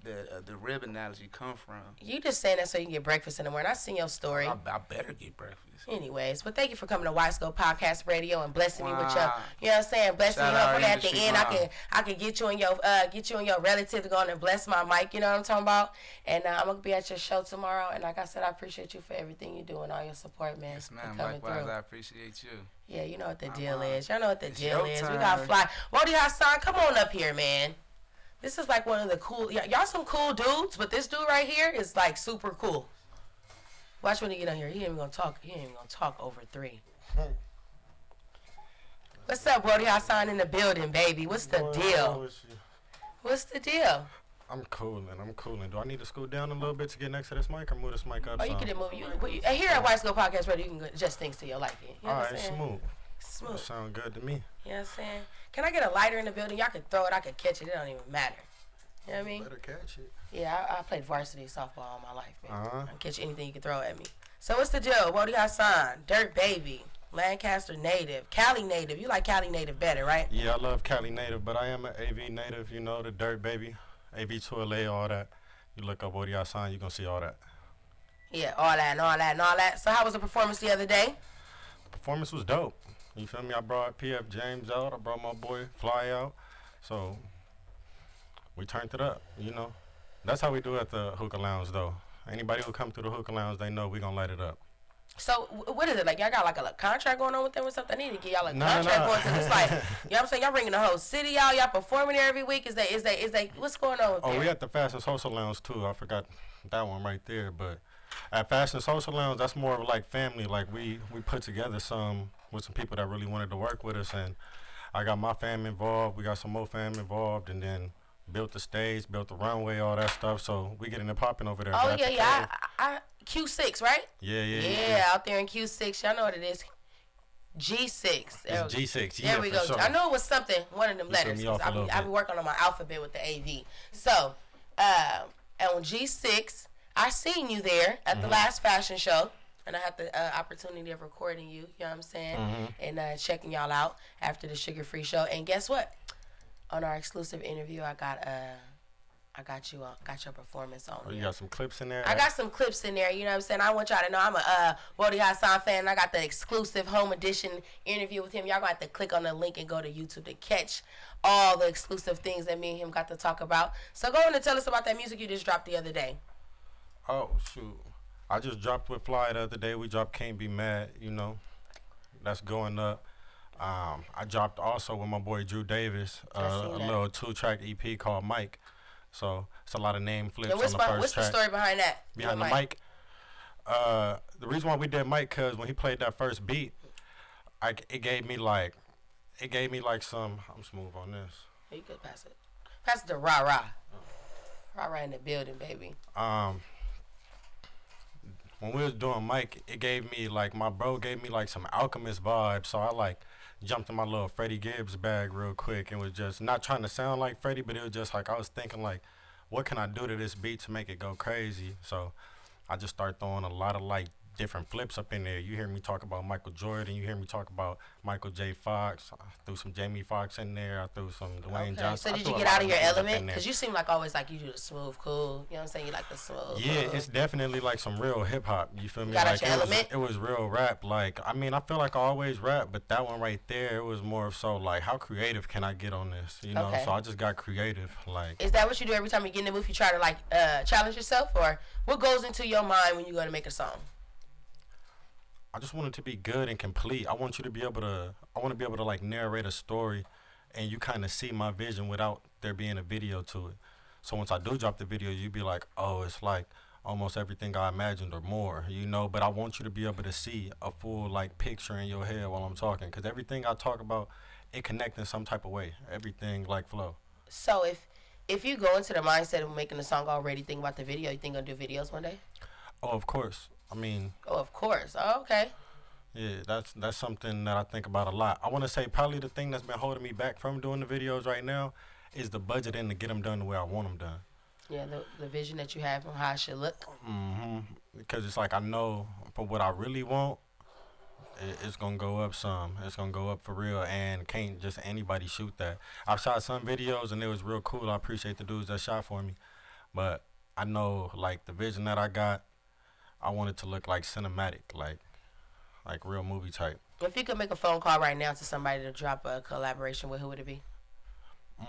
S4: the rib analogy come from.
S2: You just saying that so you can get breakfast in the morning. I seen your story.
S4: I better get breakfast.
S2: Anyways, but thank you for coming to Widescope Podcast Radio and blessing me with your, you know what I'm saying, blessing me up for that at the end. I can get you and your relative to go on and bless my mic. You know what I'm talking about? And I'm gonna be at your show tomorrow. And like I said, I appreciate you for everything you do and all your support, man.
S4: Yes, ma'am. Likewise, I appreciate you.
S2: Yeah, you know what the deal is. Y'all know what the deal is. We got F.L.Y. Whoadie Hason, come on up here, man. This is like one of the cool. Y'all some cool dudes, but this dude right here is like super cool. Watch when he get on here. He ain't even gonna talk. He ain't even gonna talk over 3. What's up, Whoadie Hason in the building, baby? What's the deal? What's the deal?
S5: I'm cooling. Do I need to scoot down a little bit to get next to this mic or move this mic up?
S2: Oh, you can move. Here at Widescope Podcast Radio, you can adjust things to your liking. You know
S5: all right, smooth. That sound good to me.
S2: You know what I'm saying? Can I get a lighter in the building? Y'all can throw it. I can catch it. It don't even matter. You know what I mean?
S5: Better catch it.
S2: Yeah, I played varsity softball all my life, man. I can catch anything you can throw at me. So what's the deal? Whoadie Hason, Dirt Baby, Lancaster native, Cali native. You like Cali native better, right?
S5: Yeah, I love Cali native, but I am an AV native, you know, the Dirt Baby, AV to LA, all that. You look up Whoadie Hason, you're going to see all that.
S2: Yeah, all that. So how was the performance the other day?
S5: The performance was dope. You feel me? I brought PF James out. I brought my boy F.L.Y out. So we turned it up, you know. That's how we do at the hookah lounge, though. Anybody who come to the hookah lounge, they know we gonna light it up.
S2: So what is it like? Y'all got like a contract going on with them or something? I need to get y'all a contract going because it's like, you know what I'm saying? Y'all bringing the whole city out. Y'all performing there every week. Is they what's going on with that?
S5: Oh, we at the Fashion Social Lounge too. I forgot that one right there. But at Fashion Social Lounge, that's more of like family. Like we put together with some people that really wanted to work with us, and I got my fam involved. We got some more fam involved, and then built the stage, built the runway, all that stuff. So we getting it popping over there.
S2: Oh yeah. I Q6, right?
S5: Yeah.
S2: Out there in Q6, y'all know what it is. G6.
S5: It's G6. Yeah,
S2: there we go.
S5: Sure.
S2: I know it was something, one of them letters. I be working on my alphabet with the AV. So, on G6, I seen you there at the last fashion show. And I had the opportunity of recording you, you know what I'm saying? And checking y'all out after the Sugar Free show. And guess what? On our exclusive interview, I got your performance on.
S5: Oh, you got some clips in there?
S2: I got some clips in there, you know what I'm saying? I want y'all to know I'm a Whoadie Hason fan. I got the exclusive home edition interview with him. Y'all gonna have to click on the link and go to YouTube to catch all the exclusive things that me and him got to talk about. So go on and tell us about that music you just dropped the other day.
S5: Oh, shoot. I just dropped with F.L.Y the other day. We dropped Can't Be Mad, you know. that's going up. I dropped also with my boy Drew Davis a
S2: seen that.
S5: little 2-track EP called Mike. So it's a lot of name flips
S2: And
S5: on the first
S2: what's
S5: track.
S2: the story behind that?
S5: Behind the mic. The reason why we did Mike, cause when he played that first beat, it gave me like some. I'm smooth on this.
S2: You could pass it. Pass it to Rah Rah. Rah Rah in the building, baby.
S5: When we was doing Mike, it gave me like my bro gave me like some Alchemist vibes, so I like jumped in my little Freddie Gibbs bag real quick and was just not trying to sound like Freddie, but it was just like I was thinking like, what can I do to this beat to make it go crazy? So I just started throwing a lot of like different flips up in there. You hear me talk about Michael Jordan, you hear me talk about Michael J. Fox. I threw some Jamie Foxx in there. I threw some Dwayne Johnson.
S2: So did you get out of your element? Because you seem like always like you do the smooth, cool. You know what I'm saying? You like the smooth.
S5: Yeah,
S2: cool.
S5: It's definitely like some real hip hop. You feel me?
S2: Got out
S5: Like
S2: your element?
S5: it was real rap. Like I mean, I feel like I always rap, but that one right there, it was more so like, how creative can I get on this? You know?
S2: Okay.
S5: So I just got creative. Like,
S2: Is that what you do every time you get in the booth? You try to like challenge yourself, or what goes into your mind when you go to make a song?
S5: I just want it to be good and complete. I want to be able to like narrate a story and you kind of see my vision without there being a video to it. So once I do drop the video, you be like, oh, it's like almost everything I imagined or more, you know? But I want you to be able to see a full like picture in your head while I'm talking, because everything I talk about, it connects in some type of way. Everything like flow.
S2: So if you go into the mindset of making a song already thinking about the video, you think you'll do videos one day?
S5: Oh, of course. I mean,
S2: Oh, of course. Oh, okay.
S5: yeah, that's something that I think about a lot. I want to say probably the thing that's been holding me back from doing the videos right now is the budget and to get them done the way I want them done.
S2: Yeah, the vision that you have on how it should look.
S5: Because it's like I know for what I really want, it's going to go up some. It's going to go up for real, and can't just anybody shoot that. I've shot some videos and it was real cool. I appreciate the dudes that shot for me. But I know like the vision that I got, I want it to look like cinematic, like real movie type.
S2: If you could make a phone call right now to somebody to drop a collaboration with, who would it be?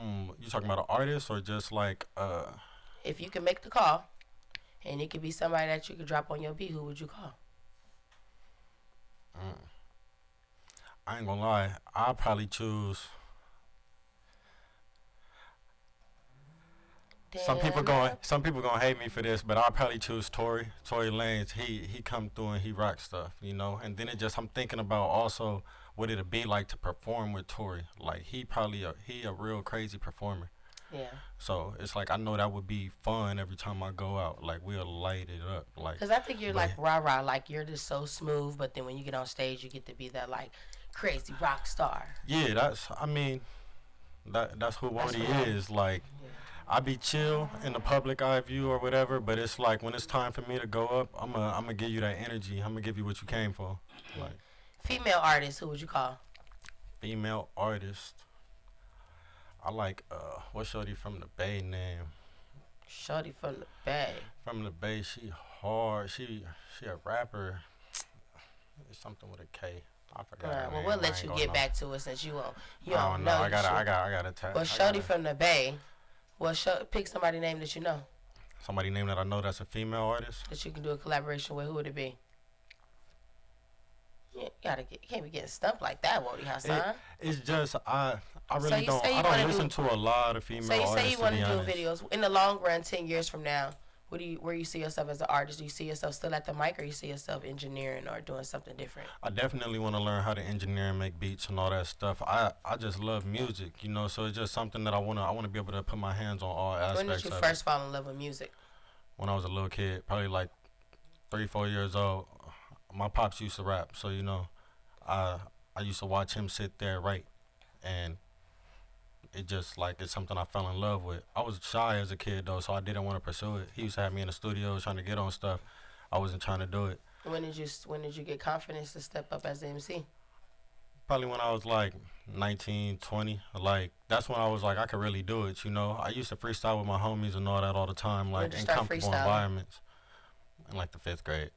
S5: You talking about an artist or just like
S2: If you could make the call, and it could be somebody that you could drop on your beat, who would you call?
S5: I ain't gonna lie, I'll probably choose. Some people gonna hate me for this, but I'll probably choose Tory Lanez. He come through and he rock stuff, you know. And then I'm thinking about also what it'd be like to perform with Tory. Like he a real crazy performer.
S2: Yeah.
S5: So it's like I know that would be fun every time I go out. Like we'll light it up. Like,
S2: Because I think you're like Rah Rah, like you're just so smooth, but then when you get on stage, you get to be that like crazy rock star.
S5: Yeah, that's who Whoadie is. Like. I be chill in the public eye view or whatever, but it's like when it's time for me to go up, I'm gonna give you that energy. I'm gonna give you what you came for.
S2: Yeah.
S5: Like
S2: Female artist, who would you call?
S5: female artist. I like what's shorty from the Bay name?
S2: Shorty from the Bay.
S5: From the Bay, she hard. She a rapper. It's something with a K. I forgot.
S2: All right,
S5: her
S2: well,
S5: name.
S2: we'll
S5: I
S2: let
S5: ain't
S2: you
S5: gonna
S2: get
S5: know.
S2: back to it since you don't
S5: I don't know.
S2: know.
S5: I gotta tap.
S2: Well, Shorty from the Bay. Well, pick somebody's name that you know
S5: Somebody name that I know that's a female artist.
S2: that you can do a collaboration with. Who would it be? Yeah, you can't be getting stumped like that, Whoadie Hason.
S5: It's just I
S2: So
S5: really
S2: you
S5: don't.
S2: say you
S5: I don't
S2: wanna
S5: listen
S2: do-
S5: to a lot of female
S2: So you
S5: artists.
S2: say you want to
S5: be
S2: do
S5: honest.
S2: videos in the long run, 10 years from now. Where you see yourself as an artist? Do you see yourself still at the mic, or you see yourself engineering or doing something different?
S5: I definitely want to learn how to engineer and make beats and all that stuff. I just love music, you know. So it's just something that I wanna be able to put my hands on all aspects
S2: When did you
S5: of
S2: first
S5: it.
S2: fall in love with music?
S5: When I was a little kid, probably like 3-4 years old. My pops used to rap, so you know, I used to watch him sit there write, and it just like it's something I fell in love with. I was shy as a kid though, so I didn't want to pursue it. He used to have me in the studio trying to get on stuff. I wasn't trying to do it.
S2: When did you get confidence to step up as an MC?
S5: Probably when I was like 19, 20. Like that's when I was like I could really do it. You know, I used to freestyle with my homies and all that all the time, like
S2: When'd you
S5: in
S2: start
S5: comfortable
S2: freestyling?
S5: environments. In like the 5th grade.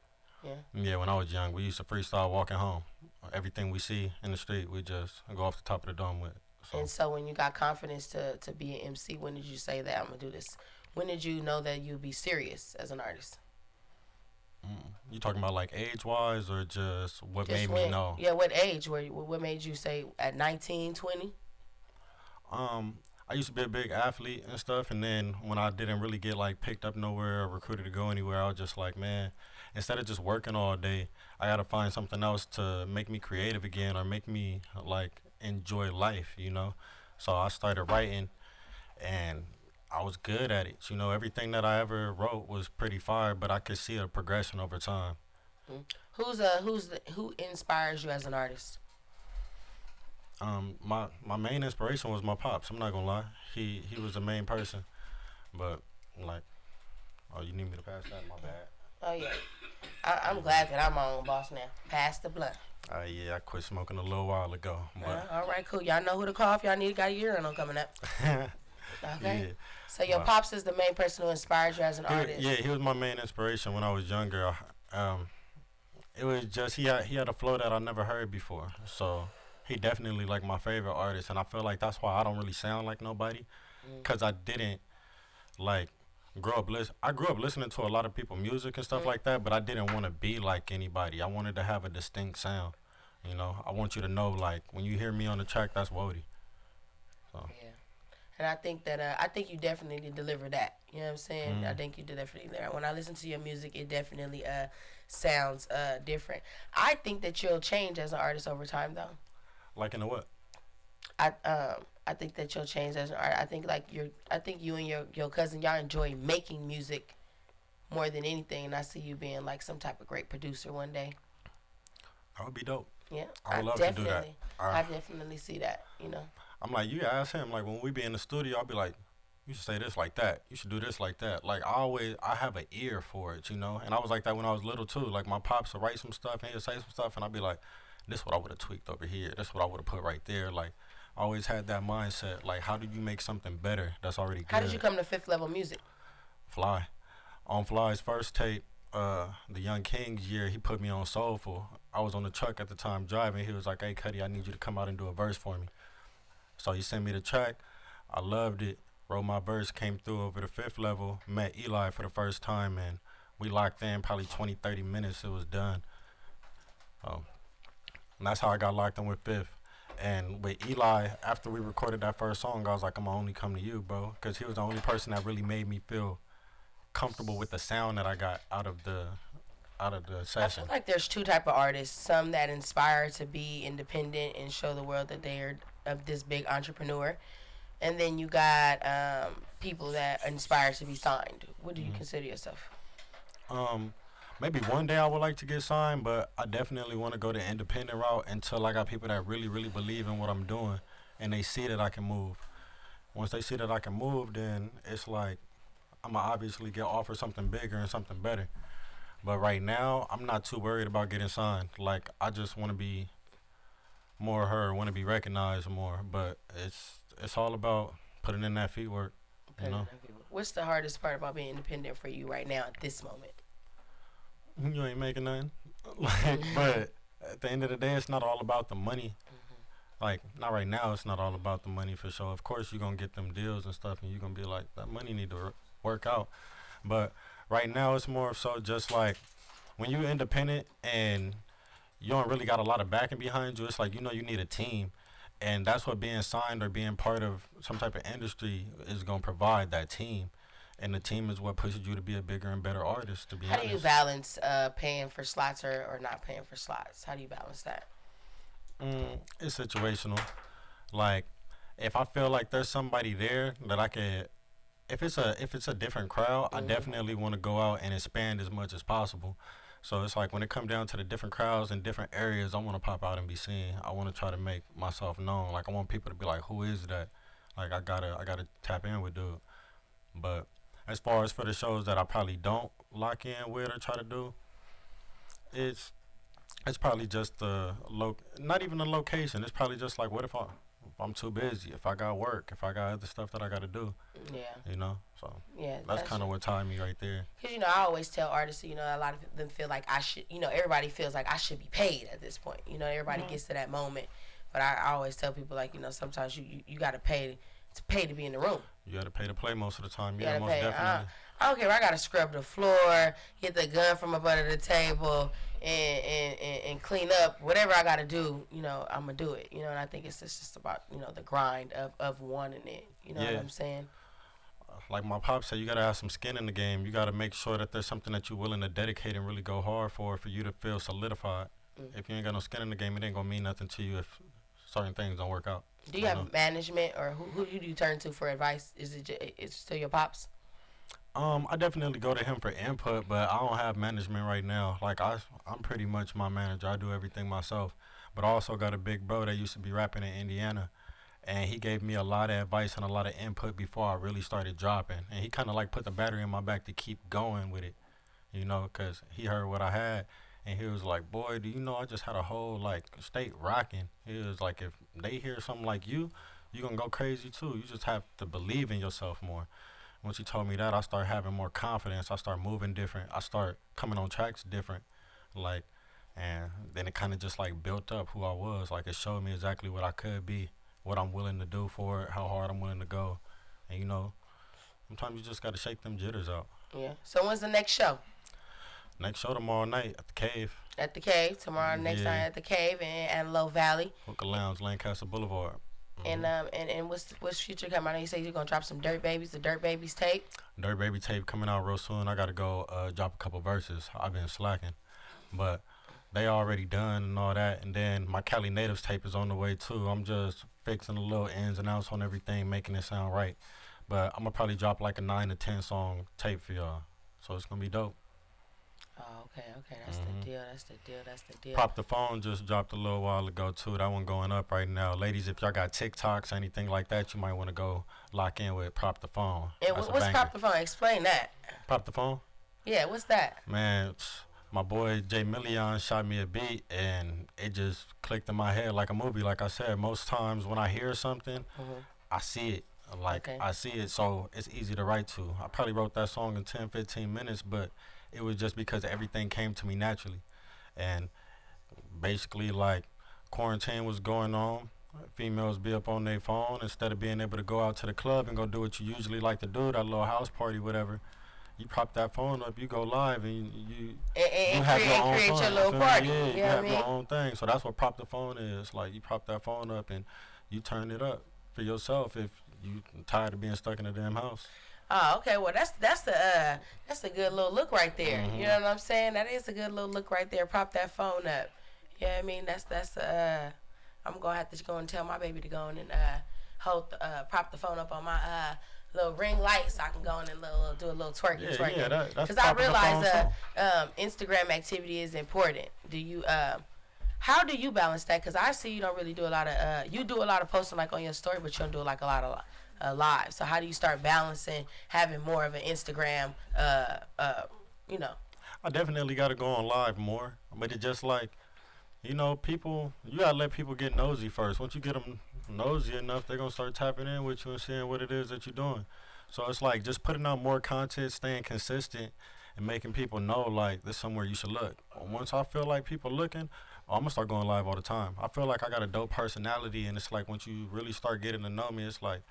S2: Yeah.
S5: Yeah, when I was young, we used to freestyle walking home. Everything we see in the street, we just go off the top of the dome with. So.
S2: And so when you got confidence to be an MC, when did you say that I'm gonna do this? When did you know that you'd be serious as an artist?
S5: You talking about like age-wise or just what
S2: Just
S5: made
S2: when,
S5: me know?
S2: Yeah, what age? What made you say at 19, 20?
S5: I used to be a big athlete and stuff, and then when I didn't really get like picked up nowhere or recruited to go anywhere, I was just like, man, instead of just working all day, I gotta find something else to make me creative again or make me like enjoy life, you know. So I started writing, and I was good at it. You know, everything that I ever wrote was pretty fire, but I could see a progression over time.
S2: Who inspires you as an artist?
S5: My main inspiration was my pops. I'm not gonna lie. He was the main person, but like, oh, you need me to pass that? My bad.
S2: Oh yeah, I'm glad that I'm my own boss now. Pass the blunt.
S5: Yeah, I quit smoking a little while ago. But
S2: All right, cool. Y'all know who to call if y'all got a urinal coming up. Okay.
S5: yeah,
S2: So your pops is the main person who inspired you as an artist.
S5: yeah, he was my main inspiration when I was younger. It was just he had a flow that I never heard before. So he definitely like my favorite artist, and I feel like that's why I don't really sound like nobody, cause I didn't like I grew up listening to a lot of people's music and stuff like that, but I didn't want to be like anybody. I wanted to have a distinct sound. You know, I want you to know, like, when you hear me on the track, that's Whoadie. So.
S2: Yeah. And I think that I think you definitely deliver that. You know what I'm saying? I think you definitely deliver. When I listen to your music, it definitely sounds different. I think that you'll change as an artist over time, though.
S5: Like in the what?
S2: I think that you'll change as an artist. I think you and your cousin, y'all enjoy making music more than anything, and I see you being like some type of great producer one day.
S5: That would be dope.
S2: Yeah,
S5: I would love to do that.
S2: I definitely see that. You know.
S5: I'm like, you ask him, like, when we be in the studio, I'll be like, you should say this like that. You should do this like that. Like, I have an ear for it, you know? And I was like that when I was little, too. Like, my pops would write some stuff, and he'd say some stuff, and I'd be like, this is what I would have tweaked over here. This is what I would have put right there. Like, I always had that mindset. Like, how do you make something better that's already good?
S2: How did you come to Fifth Level Music?
S5: F.L.Y. On F.L.Y's first tape, the Young Kings year, he put me on Soulful. I was on the truck at the time driving. He was like, hey, Cuddy, I need you to come out and do a verse for me. So he sent me the track. I loved it. Wrote my verse, came through over the Fifth Level, met Eli for the first time, and we locked in probably 20, 30 minutes. It was done. And that's how I got locked in with Fifth. And with Eli, after we recorded that first song, I was like, I'm going to only come to you, bro. Because he was the only person that really made me feel comfortable with the sound that I got out of the session.
S2: I feel like there's two type of artists. Some that inspire to be independent and show the world that they're this big entrepreneur. And then you got people that inspire to be signed. What do you consider yourself?
S5: Maybe one day I would like to get signed, but I definitely want to go the independent route until I got people that really, really believe in what I'm doing and they see that I can move. Once they see that I can move, then it's like I'm going to obviously get offered something bigger and something better. But right now, I'm not too worried about getting signed. Like, I just want to be more heard, want to be recognized more. But it's all about putting in that feet work, you know?
S2: What's the hardest part about being independent for you right now at this moment?
S5: You ain't making nothing. Like, but at the end of the day, it's not all about the money. Like, not right now, it's not all about the money for sure. Of course, you're going to get them deals and stuff, and you're going to be like, that money need to work out. But right now, it's more so just like when you're independent and you don't really got a lot of backing behind you, it's like, you know, you need a team. And that's what being signed or being part of some type of industry is going to provide, that team. And the team is what pushes you to be a bigger and better artist, to be honest.
S2: How do you balance paying for slots or not paying for slots? How do you balance that?
S5: It's situational. Like, if I feel like there's somebody there that I could, if it's a different crowd, I definitely want to go out and expand as much as possible. So it's like when it comes down to the different crowds in different areas, I want to pop out and be seen. I want to try to make myself known. Like, I want people to be like, who is that? Like, I gotta tap in with dude. But as far as for the shows that I probably don't lock in with or try to do, it's probably just not even a location. It's probably just like, what if I'm too busy, if I got work, if I got other stuff that I got to do. Yeah. You know? So
S2: yeah,
S5: that's kind of what tied me right there.
S2: Because, you know, I always tell artists, you know, a lot of them feel like I should, you know, everybody feels like I should be paid at this point. You know, everybody gets to that moment. But I always tell people, like, you know, sometimes you got to pay to be in the room.
S5: You got to pay to play most of the time.
S2: Yeah, most definitely. I don't care. I gotta scrub the floor, get the gun from up under the table, and clean up. Whatever I gotta do, you know, I'm gonna do it. You know, and I think it's just about, you know, the grind of wanting it. You know what I'm saying?
S5: Like my pop said, you gotta have some skin in the game. You gotta make sure that there's something that you're willing to dedicate and really go hard for you to feel solidified. If you ain't got no skin in the game, it ain't gonna mean nothing to you if certain things don't work out.
S2: Do you have management, or who do you turn to for advice? Is it still your pops?
S5: I definitely go to him for input, but I don't have management right now. Like I'm pretty much my manager. I do everything myself. But I also got a big bro that used to be rapping in Indiana, and he gave me a lot of advice and a lot of input before I really started dropping. And he kind of like put the battery in my back to keep going with it, you know, because he heard what I had. And he was like, boy, do you know I just had a whole, like, state rocking. He was like, if they hear something like you going to go crazy, too. You just have to believe in yourself more. Once he told me that, I started having more confidence. I started moving different. I started coming on tracks different. Like, and then it kind of just, like, built up who I was. Like, it showed me exactly what I could be, what I'm willing to do for it, how hard I'm willing to go. And, you know, sometimes you just got to shake them jitters out.
S2: Yeah. So when's the next show?
S5: Next show tomorrow night at the Cave.
S2: At the Cave tomorrow. Next night at the Cave in Antelope Valley.
S5: Hookah Lounge, Lancaster Boulevard.
S2: And what's future coming? I know you say you're gonna drop some Dirt Babies, the Dirt Babies tape.
S5: Dirt Baby tape coming out real soon. I gotta go drop a couple verses. I've been slacking, but they already done and all that. And then my Cali Natives tape is on the way too. I'm just fixing the little ins and outs on everything, making it sound right. But I'm gonna probably drop like a 9 to 10 song tape for y'all, so it's gonna be dope.
S2: Oh, okay, that's the deal.
S5: Pop the Phone just dropped a little while ago too. That one going up right now. Ladies, if y'all got TikToks or anything like that, you might want to go lock in with Pop the Phone.
S2: And what's Pop the Phone? Explain that.
S5: Pop the Phone?
S2: Yeah, what's that?
S5: Man, my boy Jay Million shot me a beat and it just clicked in my head like a movie. Like I said, most times when I hear something, I see it. Like, I see it, so it's easy to write to. I probably wrote that song in 10, 15 minutes, but it was just because everything came to me naturally. And basically, like, quarantine was going on. Females be up on their phone instead of being able to go out to the club and go do what you usually like to do, that little house party, whatever. You prop that phone up, you go live, and you have your own
S2: create
S5: fun.
S2: your little party.
S5: Yeah, you
S2: have
S5: your own thing. So that's what Prop the Phone is. Like, you prop that phone up and you turn it up for yourself if you tired of being stuck in a damn house.
S2: Oh, okay. Well, that's a good little look right there. You know what I'm saying? That is a good little look right there. Prop that phone up. You know what I mean? I'm gonna have to go and tell my baby to go in and prop the phone up on my little ring light so I can go in and do a little twerking.
S5: Yeah, that's
S2: because I realize Instagram activity is important. Do you how do you balance that? Because I see you don't really do a lot of you do a lot of posting like on your story, but you don't do like a lot of live. So how do you start balancing having more of an Instagram? You know.
S5: I definitely got to go on live more, but it's just like, you know, people, you gotta let people get nosy first. Once you get them nosy enough, they're gonna start tapping in with you and seeing what it is that you're doing. So it's like just putting out more content, staying consistent, and making people know like this is somewhere you should look. Once I feel like people looking, I'm gonna start going live all the time. I feel like I got a dope personality, and it's like once you really start getting to know me, it's like,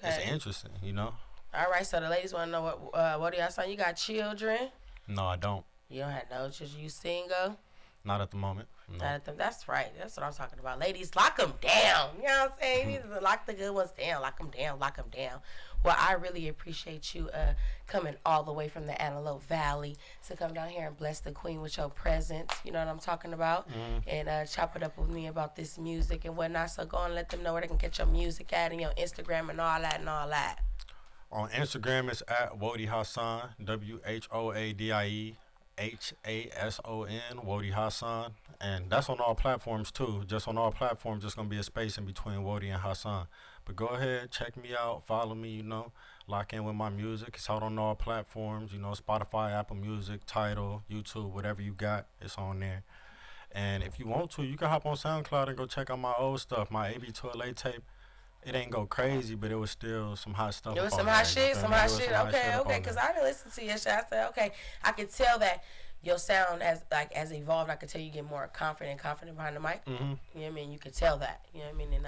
S5: it's interesting, you know.
S2: All right, so the ladies want to know what Whoadie Hason, you got children?
S5: No, I don't.
S2: You don't have no children. You single?
S5: Not at the moment. No.
S2: Not at the, that's right. That's what I'm talking about. Ladies, lock them down. You know what I'm saying? You need to lock the good ones down. Lock them down. Lock them down. Well, I really appreciate you coming all the way from the Antelope Valley to come down here and bless the queen with your presence. You know what I'm talking about? And chop it up with me about this music and whatnot. So go and let them know where they can get your music at and your Instagram and all that and all that.
S5: On Instagram, it's at Whoadie Hason, WHOADIE. Hason, Whoadie Hason, and that's on all platforms too. Just on all platforms, just gonna be a space in between Whoadie and Hason. But go ahead, check me out, follow me, you know, lock in with my music. It's out on all platforms, you know, Spotify, Apple Music, Tidal, YouTube, whatever you got, it's on there. And if you want to, you can hop on SoundCloud and go check out my old stuff, my AB2LA tape. It ain't go crazy, but it was still some hot stuff.
S2: It was some hot shit, some hot shit. Okay, because I didn't listen to your shit. I said, okay, I could tell that your sound has as evolved. I could tell you get more confident behind the mic.
S5: Mm-hmm.
S2: You know what I mean? You could tell that. You know what I mean? And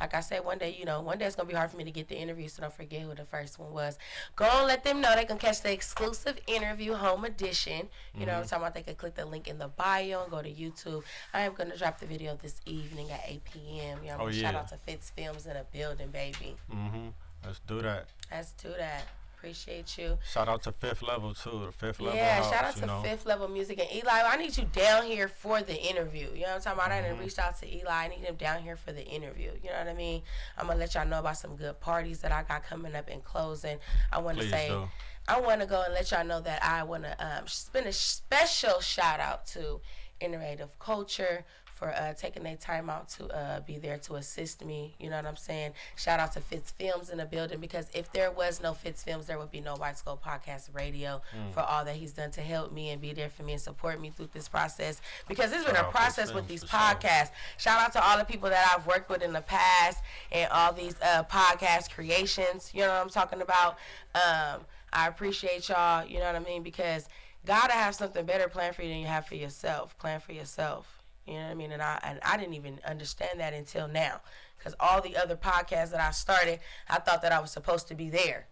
S2: like I said, one day it's gonna be hard for me to get the interview, so don't forget who the first one was. Go and let them know they can catch the exclusive interview home edition. You know what I'm talking about? They can click the link in the bio and go to YouTube. I am gonna drop the video this evening at 8 p.m. You know what I mean? Shout out to Fitz Films in the building, baby.
S5: Mm-hmm. Let's do that.
S2: Appreciate you.
S5: Shout out to Fifth Level too. The Fifth Level.
S2: Yeah,
S5: house,
S2: shout out to Fifth Level Music and Eli. I need you down here for the interview. You know what I'm talking about? I didn't reach out to Eli. I need him down here for the interview. You know what I mean? I'm gonna let y'all know about some good parties that I got coming up in closing. I want to go and let y'all know that I want to spend a special shout out to Innovative Culture for taking their time out to be there to assist me. You know what I'm saying? Shout out to Fitz Films in the building, because if there was no Fitz Films, there would be no Widescope Podcast Radio for all that he's done to help me and be there for me and support me through this process, because it's been a process with these podcasts. Shout out to all the people that I've worked with in the past and all these podcast creations. You know what I'm talking about? I appreciate y'all, you know what I mean? Because God will have something better planned for you than you have for yourself. Plan for yourself. You know what I mean? And I didn't even understand that until now. Because all the other podcasts that I started, I thought that I was supposed to be there.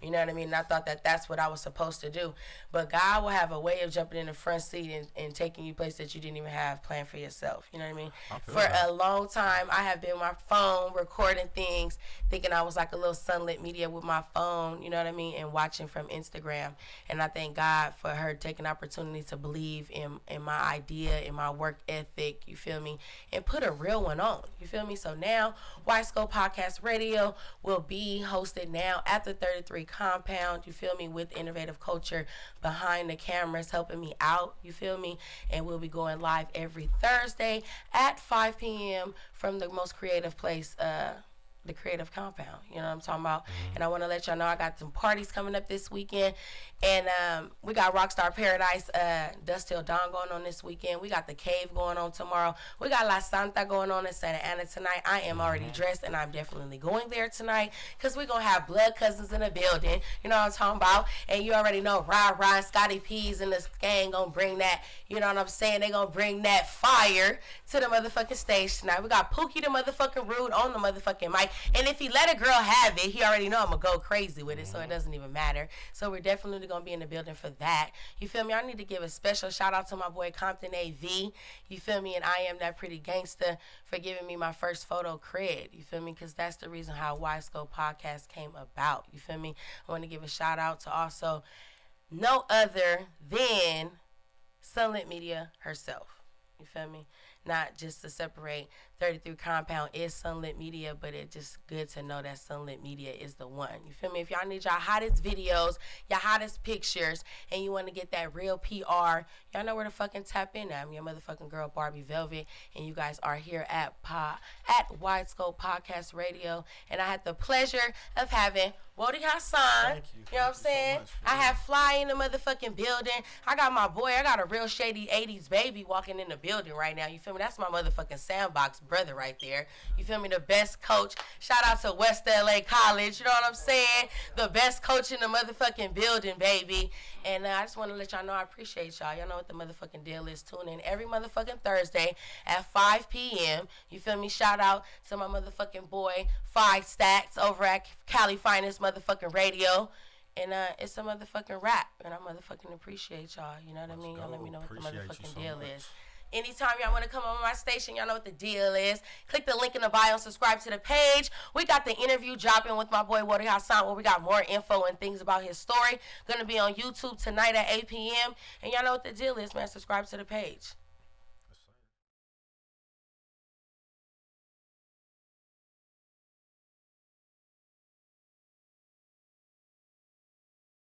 S2: You know what I mean? And I thought that that's what I was supposed to do. But God will have a way of jumping in the front seat and taking you places that you didn't even have planned for yourself. You know what I mean? For a long time, I have been on my phone recording things, thinking I was like a little sunlit media with my phone, you know what I mean, and watching from Instagram. And I thank God for her taking opportunity to believe in my idea, in my work ethic, you feel me, and put a real one on, you feel me? So now, Widescope Podcast Radio will be hosted now at the 33 compound, you feel me, with Innovative Culture behind the cameras helping me out, you feel me, and we'll be going live every Thursday at 5 p.m. from the most creative place, the Creative Compound, you know what I'm talking about? And I want to let y'all know I got some parties coming up this weekend, and we got Rockstar Paradise, Dust Till Dawn going on this weekend. We got The Cave going on tomorrow. We got La Santa going on in Santa Ana tonight. I am already dressed, and I'm definitely going there tonight, because we're going to have blood cousins in the building, you know what I'm talking about? And you already know Rah Rah and Scotty P's and this gang going to bring that, you know what I'm saying? They going to bring that fire to the motherfucking stage tonight. We got Pookie the motherfucking Rude on the motherfucking mic. And if he let a girl have it, he already know I'm going to go crazy with it, so it doesn't even matter. So we're definitely going to be in the building for that. You feel me? I need to give a special shout out to my boy Compton AV. You feel me? And I Am That Pretty Gangster for giving me my first photo cred. You feel me? Because that's the reason how Widescope Podcast came about. You feel me? I want to give a shout out to also no other than Sunlit Media herself. You feel me? Not just to separate 33 Compound is Sunlit Media, but it's just good to know that Sunlit Media is the one. You feel me? If y'all need y'all hottest videos, your hottest pictures, and you want to get that real PR, y'all know where to fucking tap in. I'm your motherfucking girl, Barbie Velvet, and you guys are here at Widescope Podcast Radio, and I had the pleasure of having Whoadie Hason. You know what I'm saying? I have F.L.Y in the motherfucking building. I got my boy. I got a real shady 80s baby walking in the building right now. You feel me? That's my motherfucking sandbox brother right there. You feel me? The best coach. Shout out to West LA College. You know what I'm saying? The best coach in the motherfucking building, baby. And I just want to let y'all know I appreciate y'all. Y'all know what the motherfucking deal is. Tune in every motherfucking Thursday at 5 p.m. You feel me? Shout out to my motherfucking boy, 5 Stacks over at Cali Finest motherfucking radio. And it's a motherfucking rap. And I motherfucking appreciate y'all. You know what I mean? Y'all let me know what the motherfucking deal is. Anytime y'all want to come on my station, y'all know what the deal is. Click the link in the bio and subscribe to the page. We got the interview dropping with my boy Whoadie Hason, where we got more info and things about his story. Gonna be on YouTube tonight at 8 p.m. And y'all know what the deal is, man. Subscribe to the page.